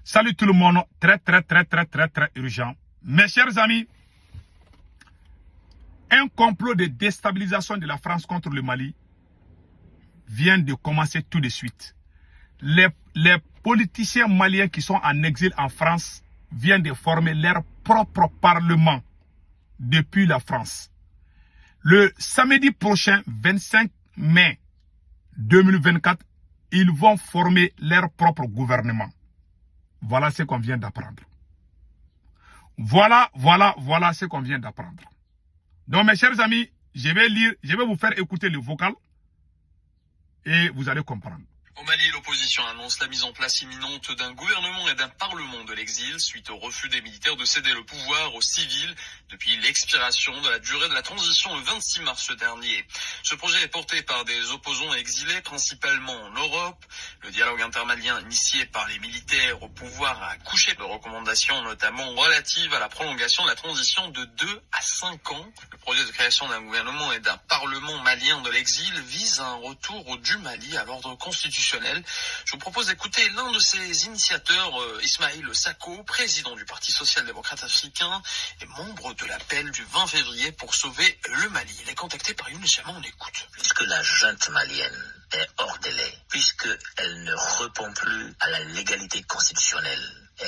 Salut tout le monde, très urgent. Mes chers amis, un complot de déstabilisation de la France contre le Mali vient de commencer tout de suite. Les politiciens maliens qui sont en exil en France viennent de former leur propre parlement depuis la France. Le samedi prochain, 25 mai 2024, ils vont former leur propre gouvernement. Voilà ce qu'on vient d'apprendre. Voilà ce qu'on vient d'apprendre. Donc mes chers amis, je vais vous faire écouter le vocal et vous allez comprendre. Au Mali, l'opposition annonce la mise en place imminente d'un gouvernement et d'un parlement de l'exil suite au refus des militaires de céder le pouvoir aux civils depuis l'expiration de la durée de la transition le 26 mars dernier. Ce projet est porté par des opposants exilés principalement en Europe. Le dialogue intermalien initié par les militaires au pouvoir a accouché de recommandations notamment relatives à la prolongation de la transition de 2 à 5 ans. Le projet de création d'un gouvernement et d'un parlement malien de l'exil vise un retour du Mali à l'ordre constitutionnel. Je vous propose d'écouter l'un de ses initiateurs, Ismaïl Sako, président du Parti social-démocrate africain et membre de l'appel du 20 février pour sauver le Mali. Il est contacté par Younous Chama, on écoute. Puisque la junte malienne est hors délai, puisqu'elle ne répond plus à la légalité constitutionnelle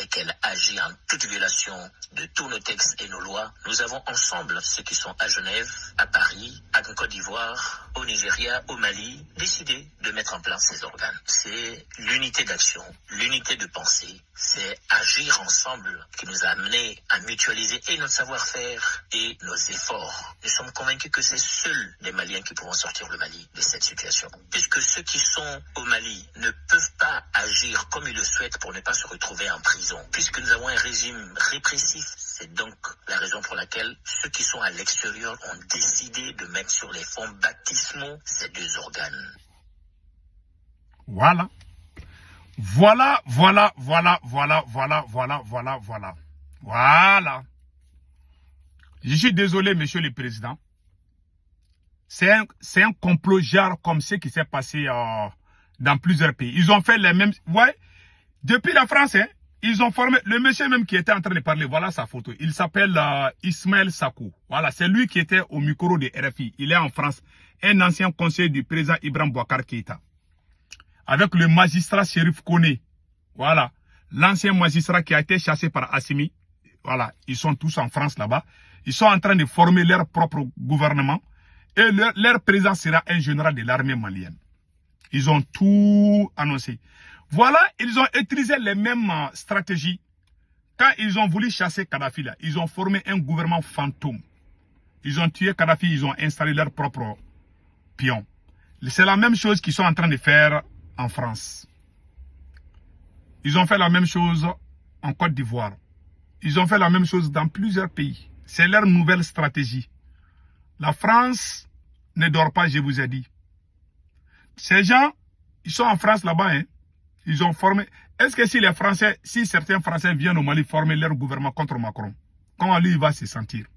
et qu'elle agit en toute violation de tous nos textes et nos lois, nous avons ensemble, ceux qui sont à Genève, à Paris, à Côte d'Ivoire, au Nigeria, au Mali, décidé de mettre en place ces organes. C'est l'unité d'action, l'unité de pensée, c'est agir ensemble qui nous a amenés à mutualiser et notre savoir-faire et nos efforts. Nous sommes convaincus que c'est seuls les Maliens qui pourront sortir le Mali de cette situation. Puisque ceux qui sont au Mali ne peuvent pas agir comme ils le souhaitent pour ne pas se retrouver en prison. Puisque nous avons un régime répressif, c'est donc la raison pour laquelle ceux qui sont à l'extérieur ont décidé de mettre sur les fonds baptismaux ces deux organes. Voilà. Voilà. Je suis désolé, monsieur le président. C'est un complot genre comme ce qui s'est passé dans plusieurs pays. Ils ont fait les mêmes... Ouais, depuis la France, hein, ils ont formé... Le monsieur même qui était en train de parler, voilà sa photo. Il s'appelle Ismaïl Sako. Voilà, c'est lui qui était au micro de RFI. Il est en France. Un ancien conseiller du président Ibrahim Boubacar Keïta. Avec le magistrat Chérif Koné. Voilà. L'ancien magistrat qui a été chassé par Assimi. Voilà. Ils sont tous en France là-bas. Ils sont en train de former leur propre gouvernement. Et leur président sera un général de l'armée malienne. Ils ont tout annoncé. Voilà, ils ont utilisé les mêmes stratégies. Quand ils ont voulu chasser Kadhafi là, ils ont formé un gouvernement fantôme. Ils ont tué Kadhafi, ils ont installé leur propre pion. C'est la même chose qu'ils sont en train de faire en France. Ils ont fait la même chose en Côte d'Ivoire. Ils ont fait la même chose dans plusieurs pays. C'est leur nouvelle stratégie. La France ne dort pas, je vous ai dit. Ces gens, ils sont en France là-bas, hein. Ils ont formé. Est-ce que si certains Français viennent au Mali former leur gouvernement contre Macron, comment lui il va se sentir?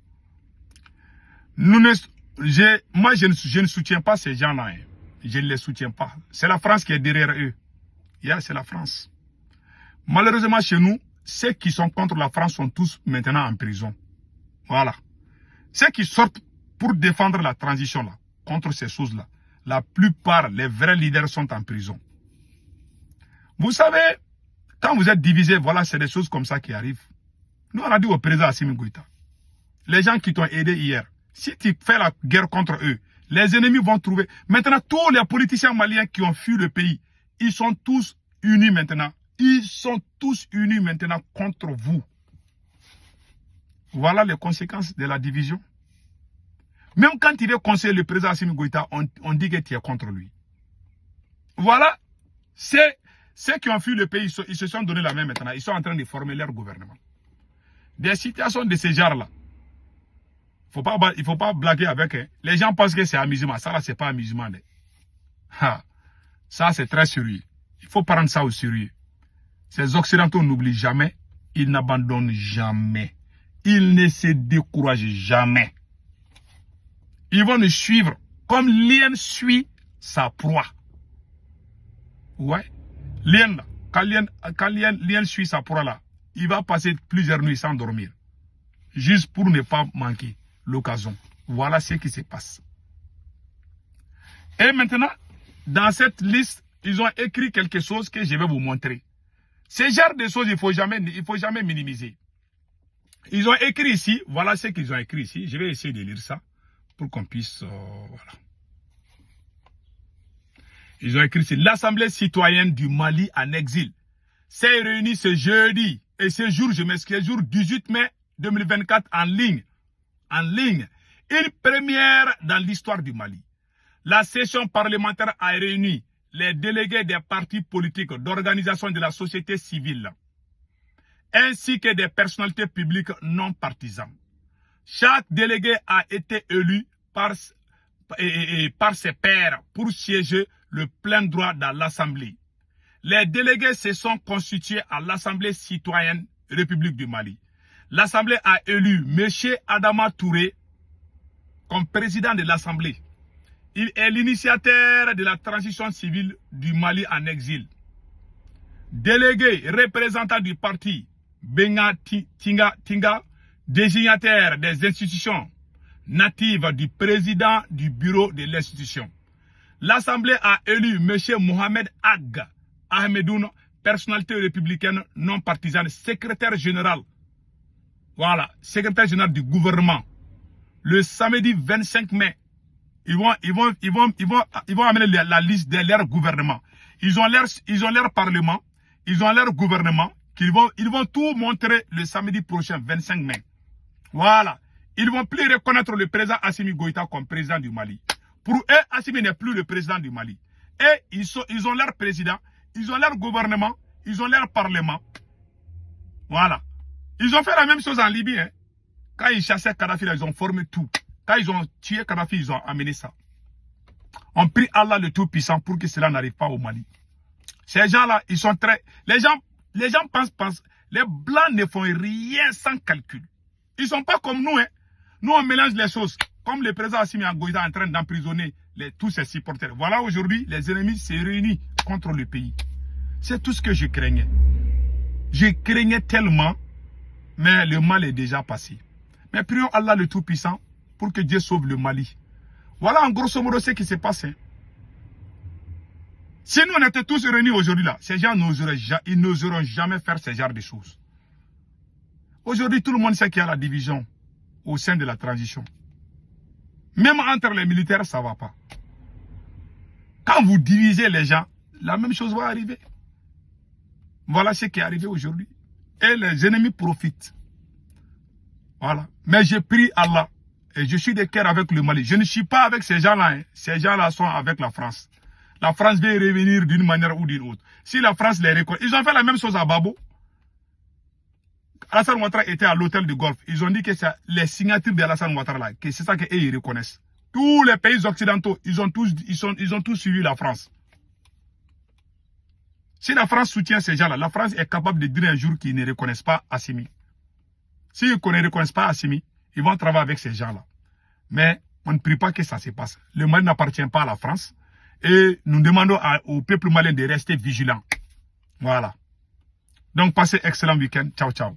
Moi, je ne soutiens pas ces gens-là. Hein. Je ne les soutiens pas. C'est la France qui est derrière eux. C'est la France. Malheureusement, chez nous, ceux qui sont contre la France sont tous maintenant en prison. Voilà. Ceux qui sortent pour défendre la transition là, contre ces choses-là, la plupart, les vrais leaders sont en prison. Vous savez, quand vous êtes divisés, voilà, c'est des choses comme ça qui arrivent. Nous, on a dit au président Assimi Goïta, les gens qui t'ont aidé hier, si tu fais la guerre contre eux, les ennemis vont trouver. Maintenant, tous les politiciens maliens qui ont fui le pays, ils sont tous unis maintenant. Ils sont tous unis maintenant contre vous. Voilà les conséquences de la division. Même quand il est conseiller le président Assimi Goïta, on dit que tu es contre lui. Voilà, c'est ceux qui ont fui le pays, ils se sont donné la main maintenant. Ils sont en train de former leur gouvernement. Des situations de ce genre-là. Il ne faut pas blaguer avec. Hein. Les gens pensent que c'est amusement. Ça, là, ce n'est pas amusement. Ça, c'est très sérieux. Il faut prendre ça au sérieux. Ces Occidentaux n'oublient jamais. Ils n'abandonnent jamais. Ils ne se découragent jamais. Ils vont nous suivre comme l'hyène suit sa proie. Ouais. L'hyène, quand Lien suit sa proie là, il va passer plusieurs nuits sans dormir. Juste pour ne pas manquer l'occasion. Voilà ce qui se passe. Et maintenant, dans cette liste, ils ont écrit quelque chose que je vais vous montrer. Ce genre de choses, il faut jamais minimiser. Ils ont écrit ici, voilà ce qu'ils ont écrit ici. Je vais essayer de lire ça pour qu'on puisse... voilà. Ils ont écrit ici, l'Assemblée citoyenne du Mali en exil s'est réunie ce jeudi et ce jour, je m'excuse, jour 18 mai 2024 en ligne. En ligne. Une première dans l'histoire du Mali. La session parlementaire a réuni les délégués des partis politiques, d'organisations de la société civile, ainsi que des personnalités publiques non partisanes. Chaque délégué a été élu par ses pairs pour siéger le plein droit dans l'Assemblée. Les délégués se sont constitués à l'Assemblée citoyenne République du Mali. L'Assemblée a élu M. Adama Touré comme président de l'Assemblée. Il est l'initiateur de la transition civile du Mali en exil. Délégué représentant du parti Benga Tinga, désignataire des institutions natives du président du bureau de l'institution. L'Assemblée a élu M. Mohamed Ag Ahmedoun, personnalité républicaine non partisane, secrétaire général. Voilà, secrétaire général du gouvernement. Le samedi 25 mai, ils vont amener la liste de leur gouvernement. Ils ont leur parlement, ils ont leur gouvernement, ils vont tout montrer le samedi prochain, 25 mai. Voilà. Ils ne vont plus reconnaître le président Assimi Goïta comme président du Mali. Pour eux, Assimi n'est plus le président du Mali. Et ils ont leur président, ils ont leur gouvernement, ils ont leur parlement. Voilà. Ils ont fait la même chose en Libye. Hein. Quand ils chassaient Kadhafi, ils ont formé tout. Quand ils ont tué Kadhafi, ils ont amené ça. On prie Allah le Tout-Puissant pour que cela n'arrive pas au Mali. Ces gens-là, ils sont très... Les gens pensent... Les Blancs ne font rien sans calcul. Ils ne sont pas comme nous. Hein. Nous, on mélange les choses. Comme le président Assimi Goïta est en train d'emprisonner tous ses supporters. Voilà, aujourd'hui, les ennemis se réunissent contre le pays. C'est tout ce que je craignais. Je craignais tellement, mais le mal est déjà passé. Mais prions Allah le Tout-Puissant pour que Dieu sauve le Mali. Voilà en grosso modo ce qui s'est passé. Si nous on était tous réunis aujourd'hui là, ces gens n'oseront jamais faire ce genre de choses. Aujourd'hui, tout le monde sait qu'il y a la division au sein de la transition. Même entre les militaires, ça ne va pas. Quand vous divisez les gens, la même chose va arriver. Voilà ce qui est arrivé aujourd'hui. Et les ennemis profitent. Voilà. Mais je prie Allah. Et je suis de cœur avec le Mali. Je ne suis pas avec ces gens-là. Hein. Ces gens-là sont avec la France. La France va revenir d'une manière ou d'une autre. Si la France les reconnaît. Ils ont fait la même chose à Babo. Alassane Ouattara était à l'hôtel de golf. Ils ont dit que c'est les signatures d'Alassane Ouattara là, que c'est ça qu'eux ils reconnaissent. Tous les pays occidentaux, ils ont tous suivi la France. Si la France soutient ces gens-là, la France est capable de dire un jour qu'ils ne reconnaissent pas Assimi. S'ils ne reconnaissent pas Assimi, ils vont travailler avec ces gens-là. Mais on ne prie pas que ça se passe. Le Mali n'appartient pas à la France. Et nous demandons au peuple malien de rester vigilant. Voilà. Donc, passez excellent week-end. Ciao, ciao.